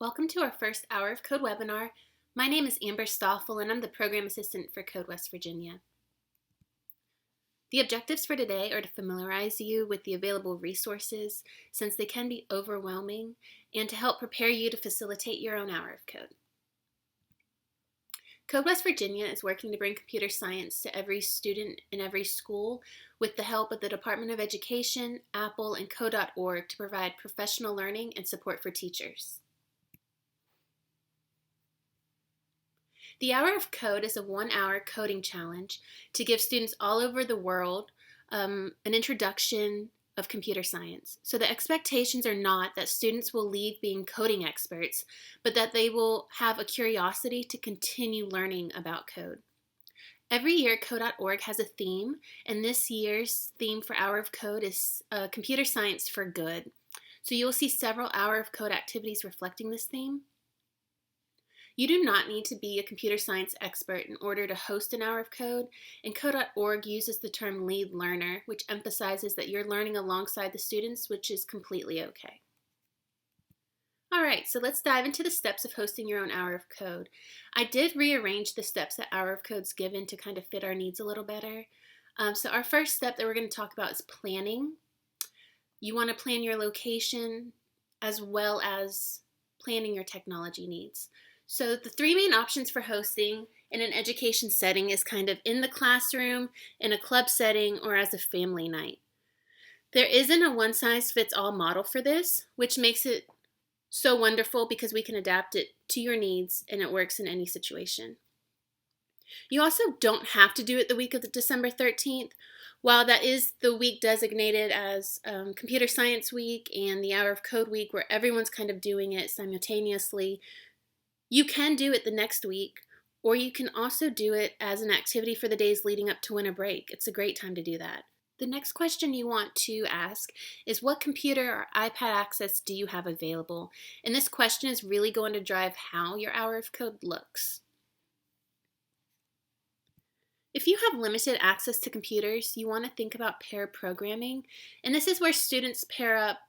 Welcome to our first Hour of Code webinar. My name is Amber Stoffel and I'm the Program Assistant for Code West Virginia. The objectives for today are to familiarize you with the available resources since they can be overwhelming and to help prepare you to facilitate your own Hour of Code. Code West Virginia is working to bring computer science to every student in every school with the help of the Department of Education, Apple, and Code.org to provide professional learning and support for teachers. The Hour of Code is a 1-hour coding challenge to give students all over the world an introduction of computer science. So the expectations are not that students will leave being coding experts, but that they will have a curiosity to continue learning about code. Every year, Code.org has a theme, and this year's theme for Hour of Code is Computer Science for Good. So you will see several Hour of Code activities reflecting this theme. You do not need to be a computer science expert in order to host an Hour of Code, and Code.org uses the term lead learner, which emphasizes that you're learning alongside the students, which is completely okay. All right, so let's dive into the steps of hosting your own Hour of Code. I did rearrange the steps that Hour of Code's given to kind of fit our needs a little better. So our first step that we're going to talk about is planning. You want to plan your location as well as planning your technology needs. So the three main options for hosting in an education setting is kind of in the classroom, in a club setting, or as a family night. There isn't a one-size-fits-all model for this, which makes it so wonderful because we can adapt it to your needs and it works in any situation. You also don't have to do it the week of December 13th. While that is the week designated as Computer Science Week and the Hour of Code Week where everyone's kind of doing it simultaneously, you can do it the next week, or you can also do it as an activity for the days leading up to winter break. It's a great time to do that. The next question you want to ask is what computer or iPad access do you have available? And this question is really going to drive how your Hour of Code looks. If you have limited access to computers, you want to think about pair programming. And this is where students pair up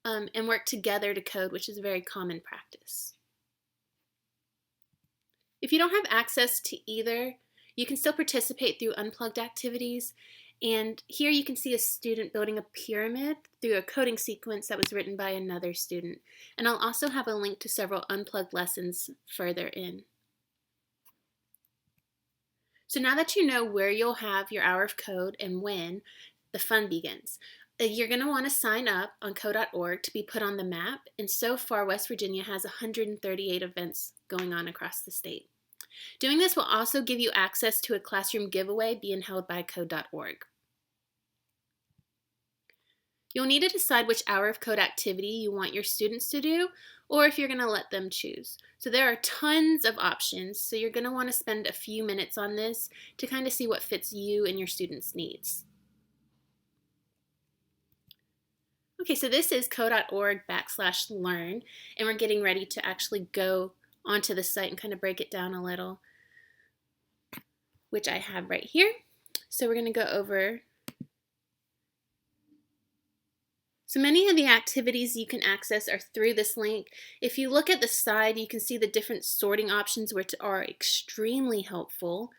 and work together to code, which is a very common practice. If you don't have access to either, you can still participate through unplugged activities. And here you can see a student building a pyramid through a coding sequence that was written by another student. And I'll also have a link to several unplugged lessons further in. So now that you know where you'll have your Hour of Code and when, the fun begins. You're going to want to sign up on Code.org to be put on the map, and so far West Virginia has 138 events going on across the state. Doing this will also give you access to a classroom giveaway being held by Code.org. You'll need to decide which Hour of Code activity you want your students to do, or if you're going to let them choose. So there are tons of options, so you're going to want to spend a few minutes on this to kind of see what fits you and your students' needs. Okay, so this is code.org/learn, and we're getting ready to actually go onto the site and kind of break it down a little, which I have right here. So we're going to go over. So many of the activities you can access are through this link. If you look at the side, you can see the different sorting options which are extremely helpful.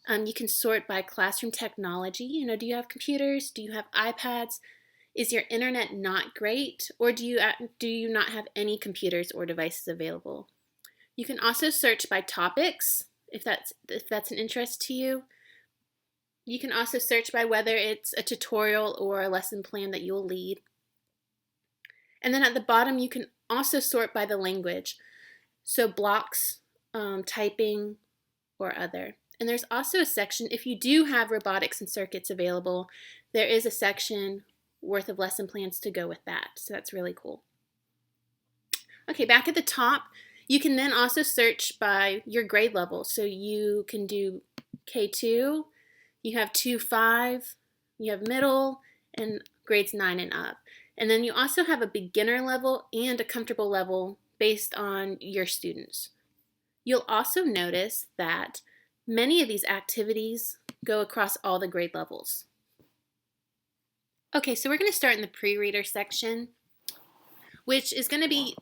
You can sort by classroom technology. Do you have computers? Do you have iPads? Is your internet not great? Or do you not have any computers or devices available? You can also search by topics if that's an interest to you. You can also search by whether it's a tutorial or a lesson plan that you'll lead. And then at the bottom, you can also sort by the language. So blocks, typing, or other. And there's also a section, if you do have robotics and circuits available, there is a section worth of lesson plans to go with that. So that's really cool. Okay, back at the top, you can then also search by your grade level. So you can do K2, you have 2-5, you have middle, and grades 9 and up. And then you also have a beginner level and a comfortable level based on your students. You'll also notice that many of these activities go across all the grade levels. Okay, so we're going to start in the pre-reader section, which is going to be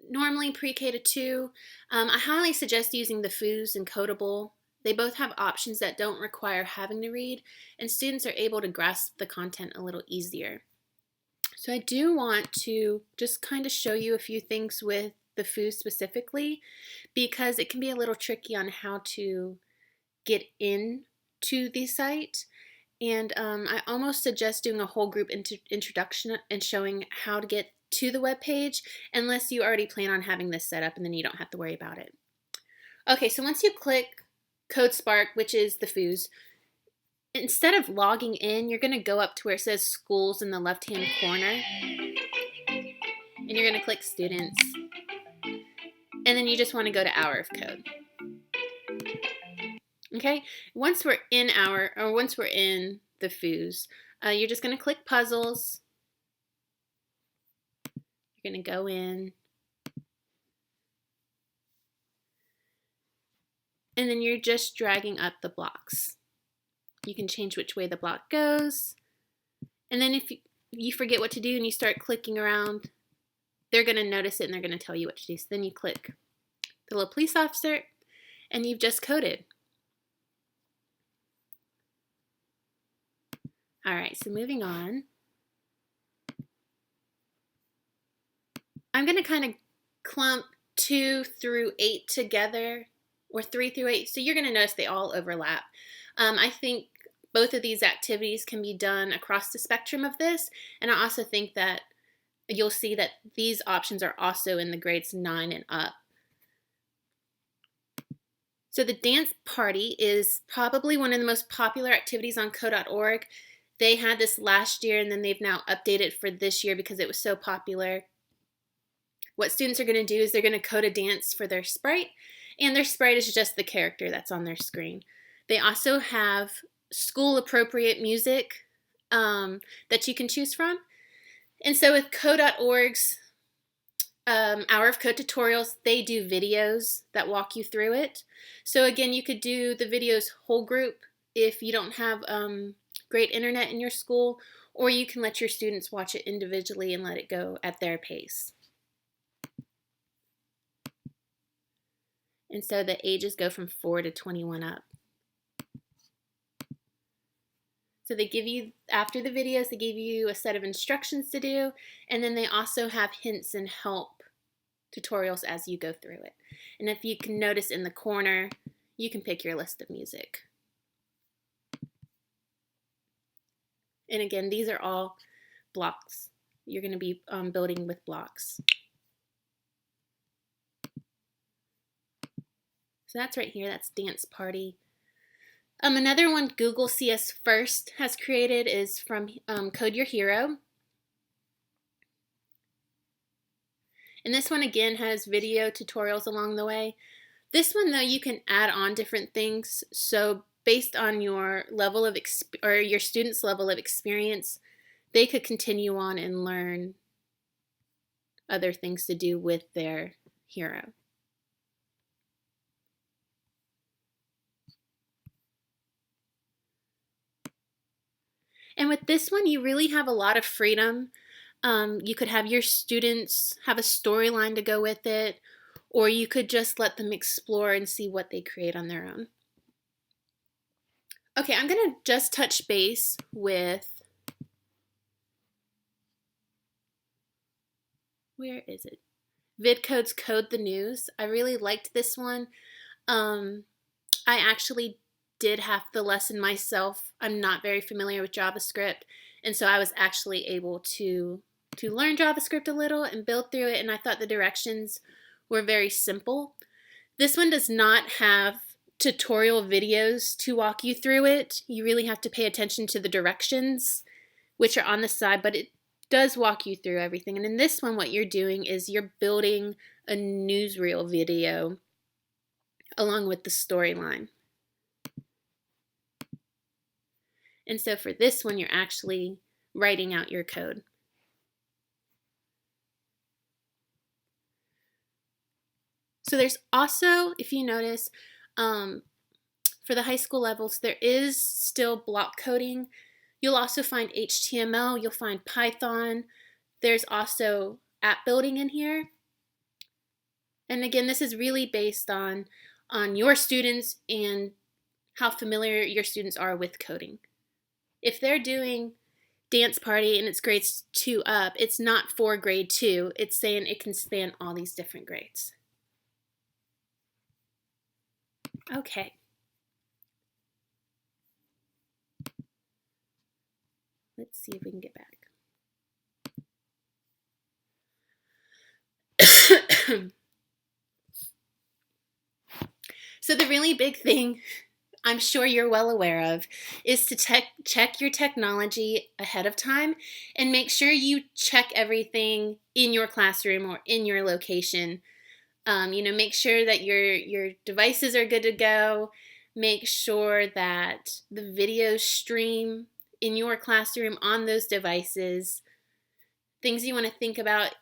normally pre-K to 2. I highly suggest using the FOOS and Codable. They both have options that don't require having to read, and students are able to grasp the content a little easier. So I do want to just kind of show you a few things with the FOOS specifically, because it can be a little tricky on how to get in to the site. And I almost suggest doing a whole group introduction and showing how to get to the web page, unless you already plan on having this set up, and then you don't have to worry about it. Okay, so once you click CodeSpark, which is the FOOS, instead of logging in, you're going to go up to where it says schools in the left-hand corner, and you're going to click students, and then you just want to go to Hour of Code. Okay, once we're in the FOOS, you're just going to click puzzles. You're going to go in, and then you're just dragging up the blocks. You can change which way the block goes, and then if you forget what to do and you start clicking around, they're going to notice it and they're going to tell you what to do. So then you click the little police officer, and you've just coded. All right, so moving on. I'm going to kind of clump 2 through 8 together, or 3 through 8, so you're going to notice they all overlap. I think both of these activities can be done across the spectrum of this, and I also think that you'll see that these options are also in the grades 9 and up. So the dance party is probably one of the most popular activities on code.org. They had this last year, and then they've now updated for this year because it was so popular. What students are going to do is they're going to code a dance for their sprite, and their sprite is just the character that's on their screen. They also have school-appropriate music that you can choose from. And so with code.org's Hour of Code tutorials, they do videos that walk you through it. So again, you could do the videos whole group if you don't have great internet in your school, or you can let your students watch it individually and let it go at their pace. And so the ages go from 4 to 21 up. So they give you, after the videos, they give you a set of instructions to do, and then they also have hints and help tutorials as you go through it. And if you can notice in the corner, you can pick your list of music. And again, these are all blocks. You're going to be building with blocks. So that's right here, that's dance party. Another one Google CS First has created is from Code Your Hero. And this one again has video tutorials along the way. This one though, you can add on different things. So based on your level of your student's level of experience, they could continue on and learn other things to do with their hero. And with this one, you really have a lot of freedom. You could have your students have a storyline to go with it, or you could just let them explore and see what they create on their own. Okay, I'm going to just touch base with, where is it? VidCode's Code the News. I really liked this one. I actually did half the lesson myself. I'm not very familiar with JavaScript, and so I was actually able to learn JavaScript a little and build through it, and I thought the directions were very simple. This one does not have tutorial videos to walk you through it. You really have to pay attention to the directions, which are on the side, but it does walk you through everything. And in this one, what you're doing is you're building a newsreel video along with the storyline. And so for this one, you're actually writing out your code. So there's also, if you notice, for the high school levels, there is still block coding. You'll also find HTML, you'll find Python. There's also app building in here. And again, this is really based on your students and how familiar your students are with coding. If they're doing dance party and it's grades 2 up, it's not for grade 2. It's saying it can span all these different grades. Okay. Let's see if we can get back. So the really big thing I'm sure you're well aware of is to check your technology ahead of time and make sure you check everything in your classroom or in your location. Make sure that your devices are good to go. Make sure that the videos stream in your classroom on those devices. Things you want to think about: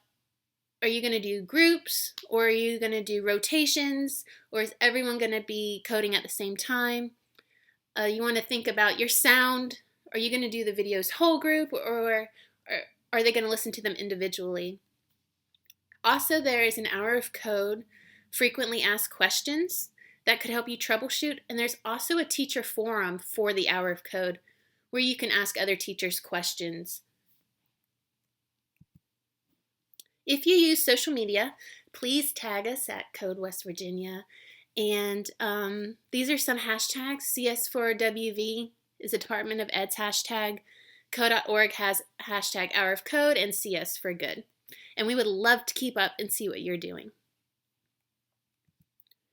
are you going to do groups, or are you going to do rotations, or is everyone going to be coding at the same time? You want to think about your sound. Are you going to do the videos whole group, or are they going to listen to them individually? Also, there is an Hour of Code frequently asked questions that could help you troubleshoot, and there's also a teacher forum for the Hour of Code where you can ask other teachers questions. If you use social media, please tag us at Code West Virginia. And these are some hashtags. CS4WV is the Department of Ed's hashtag. Code.org has hashtag Hour of Code and CS for Good. And we would love to keep up and see what you're doing.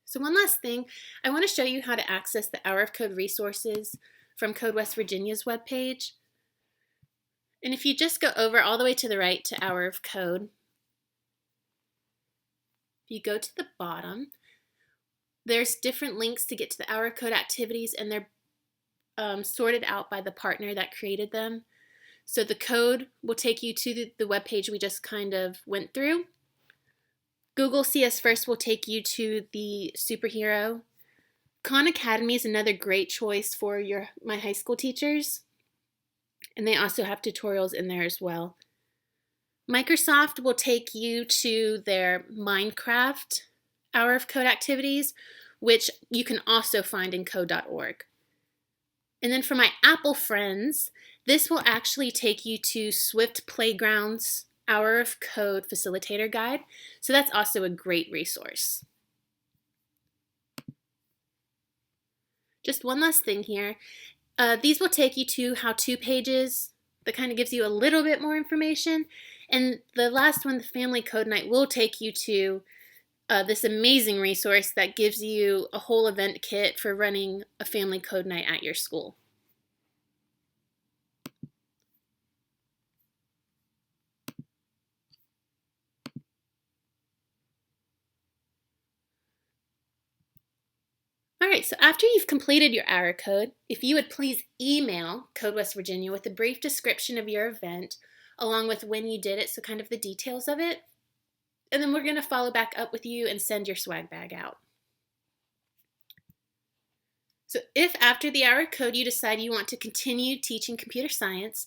So one last thing, I want to show you how to access the Hour of Code resources from Code West Virginia's webpage. And if you just go over all the way to the right to Hour of Code, if you go to the bottom, there's different links to get to the Hour of Code activities, and they're sorted out by the partner that created them. So the code will take you to the webpage we just kind of went through. Google CS First will take you to the superhero. Khan Academy is another great choice for my high school teachers, and they also have tutorials in there as well. Microsoft will take you to their Minecraft Hour of Code activities, which you can also find in code.org. And then for my Apple friends, this will actually take you to Swift Playground's Hour of Code Facilitator Guide. So that's also a great resource. Just one last thing here. These will take you to how-to pages that kind of gives you a little bit more information. And the last one, the Family Code Night, will take you to this amazing resource that gives you a whole event kit for running a family code night at your school. All right, so after you've completed your Hour Code, if you would please email Code West Virginia with a brief description of your event, along with when you did it, so kind of the details of it. And then we're going to follow back up with you and send your swag bag out. So if after the Hour of Code you decide you want to continue teaching computer science,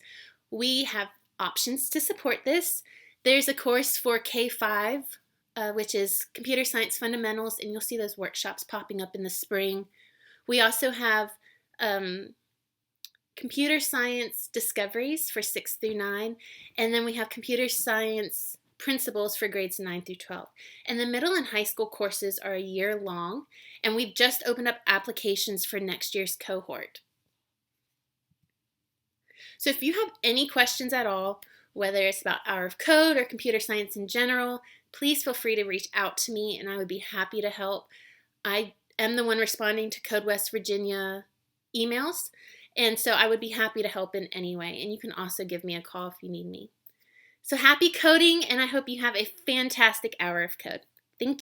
we have options to support this. There's a course for K-5, which is Computer Science Fundamentals, and you'll see those workshops popping up in the spring. We also have Computer Science Discoveries for 6 through 9, and then we have Computer Science Principles for grades 9 through 12. And the middle and high school courses are a year long, and we've just opened up applications for next year's cohort. So if you have any questions at all, whether it's about Hour of Code or computer science in general, please feel free to reach out to me and I would be happy to help. I am the one responding to Code West Virginia emails, and so I would be happy to help in any way. And you can also give me a call if you need me. So happy coding, and I hope you have a fantastic Hour of Code.